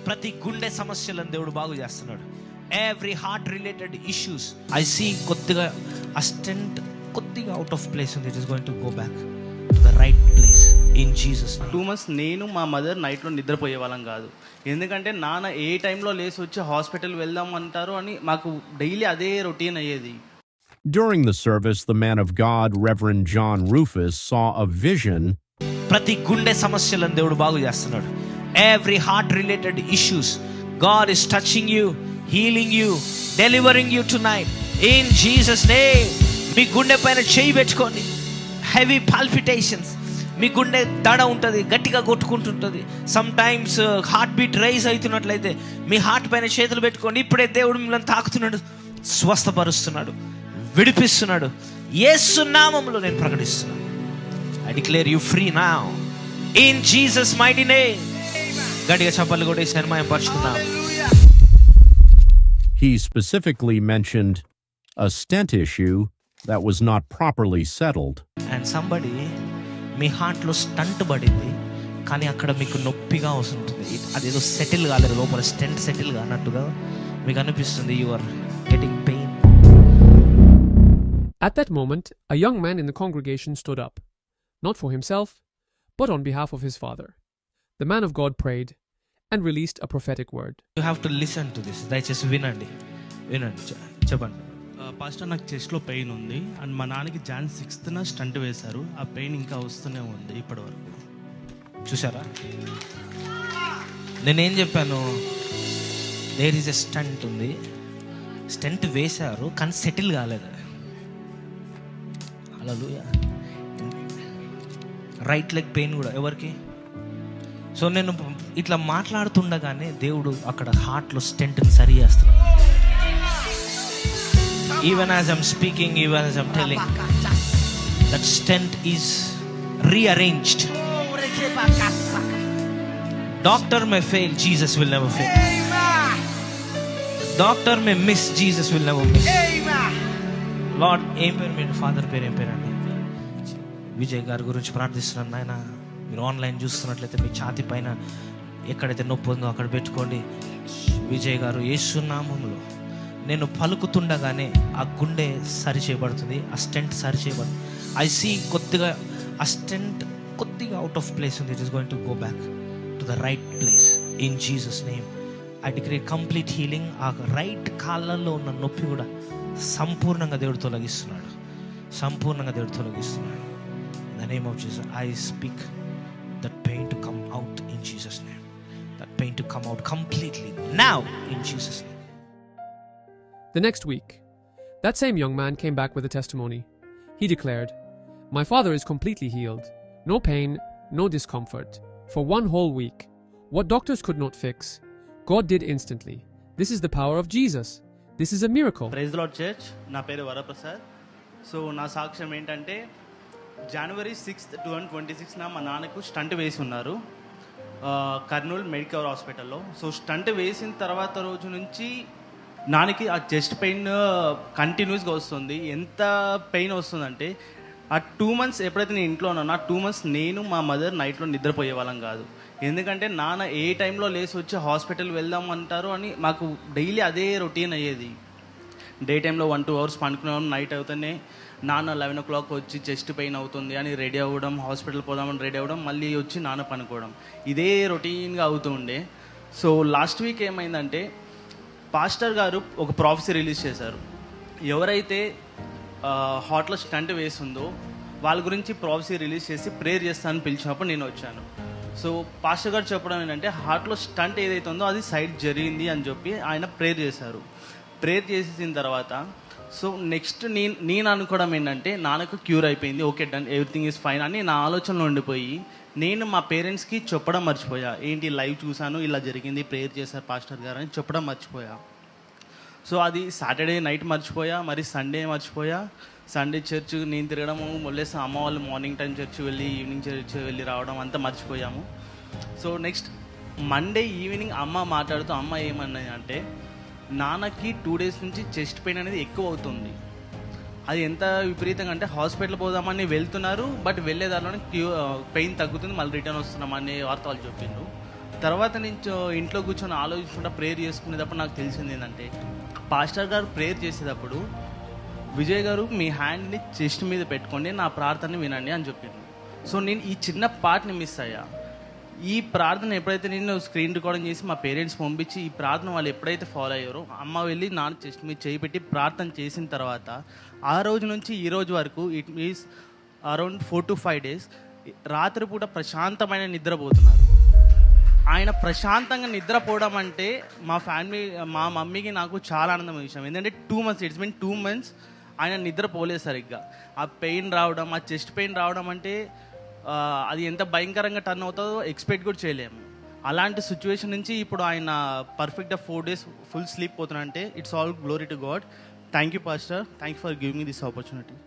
ప్రతి గుండె సమస్యలను దేవుడు బాగు చేస్తున్నాడు. Every heart related issues I see కొద్దిగా అస్టెంట్ కొద్దిగా అవుట్ ఆఫ్ ప్లేస్ ఉంది. It is going to go back to the right place in Jesus. 2 months నేను మా మదర్ నైట్లో నిద్రపోయే వాళ్ళం కాదు. ఎందుకంటే నాన్న ఏ టైంలో లేసి వచ్చి హాస్పిటల్ వెళ్దాం అంటారు అని మాకు డైలీ అదే రొటీన్ అయ్యేది. During the service, the man of God, Reverend John Rufus, saw a vision. ప్రతి గుండె సమస్యలను దేవుడు బాగు చేస్తున్నాడు. Every heart related issues God is touching you, healing you, delivering you tonight in Jesus name. మీ గుండె పైన చేయి పెట్టుకోండి. హెవీ పాల్పిటేషన్స్, మీ గుండె దడ ఉంటుంది, గట్టిగా కొట్టుకుంటుంటుంది. Sometimes heart beat rise అవుతున్నట్లయితే మీ హార్ట్ పైన చేతులు పెట్టుకోండి. ఇప్పుడే దేవుడు మిమ్మల్ని తాకుతున్నాడు, స్వస్థపరుస్తున్నాడు, విడిపిస్తున్నాడు. యేసు నామములో నేను ప్రకటిస్తున్నాను. I declare you free now in Jesus mighty name. గట్టిగా చప్పట్లు కొట్టేసి సన్మానం పరుచుకుందాం. He specifically mentioned a stent issue that was not properly settled. And somebody మీ హార్ట్లో స్టంట్ పడింది, కానీ అక్కడ మీకు నొప్పిగా వస్తుంది. అదేదో సెటిల్ కాలేదు, లోపల స్టెంట్ సెటిల్ కానట్టుగా మీకు అనిపిస్తుంది. You are getting pain. At that moment, a young man in the congregation stood up, not for himself, but on behalf of his father. The man of God prayed and released a prophetic word. You have to listen to this. దయచేసి వినండి. చెప్పండి. Pastor, నాకు చెస్ట్లో pain ఉంది and మా నాన్నకి Jan 6th stunt వేశారు. ఆ pain ఇంకా వస్తూనే ఉంది ఇప్పటి వరకు. చూసారా, నేనేం చెప్పాను? దేర్ ఈజ్ ఎ స్టంట్ ఉంది, స్టంట్ వేశారు కానీ సెటిల్ కాలేదు. హల్లెలూయా. రైట్ లెగ్ పెయిన్ కూడా ఎవరికి? సో నేను ఇట్లా మాట్లాడుతుండగానే దేవుడు అక్కడ హార్ట్లో స్టెంట్ని సరి చేస్తున్నాడు. Even as I'm speaking, even as I'm telling, that stent is rearranged. Doctor may fail, Jesus will never fail. Doctor May miss, Jesus will never miss. Lord, ఏం పేరు మీరు? ఫాదర్ పేరు ఏం పేరు అండి? విజయ్ గారి గురించి ప్రార్థిస్తున్నాను. నాయన, మీరు ఆన్లైన్ చూస్తున్నట్లయితే మీ ఛాతి పైన ఎక్కడైతే నొప్పి ఉందో అక్కడ పెట్టుకోండి. విజయ్ గారు, యేసు నామములో నేను పలుకుతుండగానే ఆ గుండె సరి చేయబడుతుంది, ఆ స్టెంట్ సరి చేయబడుతుంది. ఐ సీ కొద్దిగా ఆ స్టెంట్ కొద్దిగా అవుట్ ఆఫ్ ప్లేస్ ఉంది. It is going to go back to the right place in Jesus name. I declare complete healing. ఆ రైట్ కాళ్ళల్లో ఉన్న నొప్పి కూడా సంపూర్ణంగా దేవుడు తొలగిస్తున్నాడు, సంపూర్ణంగా దేవుడు తొలగిస్తున్నాడు. In the name of Jesus I speak that pain to come out in Jesus name. That pain to come out completely now in Jesus name. The next week, that same young man came back with a testimony. He declared, "My father is completely healed. No pain, no discomfort. For 1 whole week. What doctors could not fix, God did instantly. This is the power of Jesus. This is a miracle." Praise the Lord church. నా పేరు Varaprasad. So నా సాక్ష్యం ఏంటంటే, January 6th, 2026 మా నాన్నకు stunt వేసి ఉన్నారు Kurnool medical హాస్పిటల్లో. సో స్టంట్ వేసిన తర్వాత రోజు నుంచి నాన్నకి ఆ చెస్ట్ పెయిన్ కంటిన్యూస్గా వస్తుంది. ఎంత పెయిన్ వస్తుందంటే, ఆ 2 months ఎప్పుడైతే నేను ఇంట్లో ఉన్నానో, ఆ 2 months నేను మా మదర్ నైట్లో నిద్రపోయే వాళ్ళం కాదు. ఎందుకంటే నాన్న ఏ టైంలో లేసి వచ్చి హాస్పిటల్ వెళ్దాం అంటారు అని మాకు డైలీ అదే రొటీన్ అయ్యేది. డే టైంలో 1-2 hours పండుకున్నాం, నైట్ అవుతానే నాన్న 11 o'clock వచ్చి చెస్ట్ పెయిన్ అవుతుంది అని రెడీ అవ్వడం, హాస్పిటల్ పోదామని రెడీ అవ్వడం, మళ్ళీ వచ్చి నాన్న పనుకోవడం, ఇదే రొటీన్గా అవుతూ ఉండే. సో లాస్ట్ వీక్ ఏమైందంటే, పాస్టర్ గారు ఒక ప్రాఫెసీ రిలీజ్ చేశారు. ఎవరైతే హార్ట్లో స్టంట్ వేసిందో వాళ్ళ గురించి ప్రాఫెసీ రిలీజ్ చేసి ప్రేయర్ చేస్తానని పిలిచినప్పుడు నేను వచ్చాను. సో పాస్టర్ గారు చెప్పడం ఏంటంటే, హార్ట్లో స్టంట్ ఏదైతే ఉందో అది సైడ్ జరిగింది అని చెప్పి ఆయన ప్రేయర్ చేశారు. ప్రేయర్ చేసిన తర్వాత సో నెక్స్ట్ నేను అనుకోవడం ఏంటంటే, నాన్నకు క్యూర్ అయిపోయింది, okay done, everything is fine అని నా ఆలోచనలో ఉండిపోయి నేను మా పేరెంట్స్కి చెప్పడం మర్చిపోయా. ఏంటి లైవ్ చూశాను, ఇలా జరిగింది, ప్రేయర్ చేశారు పాస్టర్ గారు అని చెప్పడం మర్చిపోయా. సో అది సాటర్డే నైట్ మర్చిపోయా, మరి సండే మర్చిపోయా. సండే చర్చ్ నేను తిరగడము, మళ్ళీ అమ్మ వాళ్ళు మార్నింగ్ టైం చర్చ్ వెళ్ళి ఈవినింగ్ చర్చ్ వెళ్ళి రావడం అంతా మర్చిపోయాము. సో నెక్స్ట్ మండే ఈవినింగ్ అమ్మ మాట్లాడుతూ అమ్మ ఏమన్నది అంటే, నాన్నకి 2 days నుంచి చెస్ట్ పెయిన్ అనేది ఎక్కువ అవుతుంది. అది ఎంత విపరీతంగా అంటే, హాస్పిటల్ పోదామని వెళ్తున్నారు, బట్ వెళ్ళేదారిలోనే పెయిన్ తగ్గుతుంది, మళ్ళీ రిటర్న్ వస్తున్నామనే వార్తలు చెప్పిండ్రు. తర్వాత నుంచి ఇంట్లో కూర్చొని ఆలోచించుకుంటా ప్రేయర్ చేసుకునేటప్పుడు నాకు తెలిసింది ఏంటంటే, పాస్టర్ గారు ప్రేయర్ చేసేటప్పుడు విజయ్ గారు మీ హ్యాండ్ని చెస్ట్ మీద పెట్టుకోండి, నా ప్రార్థనని వినండి అని చెప్పింది. సో నేను ఈ చిన్న పార్ట్ని మిస్ అయ్యా. ఈ ప్రార్థన ఎప్పుడైతే నేను స్క్రీన్ రికార్డింగ్ చేసి మా పేరెంట్స్ పంపించి ఈ ప్రార్థన వాళ్ళు ఎప్పుడైతే ఫాలో అయ్యారో, అమ్మ వెళ్ళి నాన్న చెస్ట్ మీద చేయి పెట్టి ప్రార్థన చేసిన తర్వాత ఆ రోజు నుంచి ఈ రోజు వరకు it means around 4 to 5 days రాత్రిపూట ప్రశాంతమైన నిద్రపోతున్నారు. ఆయన ప్రశాంతంగా నిద్రపోవడం అంటే మా ఫ్యామిలీ, మా మమ్మీకి నాకు చాలా ఆనందమైన విషయం. ఎందుకంటే 2 months, ఇట్స్ మీన్ 2 months ఆయన నిద్రపోలేదు సరిగ్గా. ఆ పెయిన్ రావడం, ఆ చెస్ట్ పెయిన్ రావడం అంటే అది ఎంత భయంకరంగా టర్న్ అవుతుందో ఎక్స్పెక్ట్ కూడా చేయలేము. అలాంటి సిచ్యువేషన్ నుంచి ఇప్పుడు ఆయన పర్ఫెక్ట్గా 4 days ఫుల్ స్లీప్ పోతున్నా అంటే it's all glory to God. Thank you pastor, thank you for giving me this opportunity.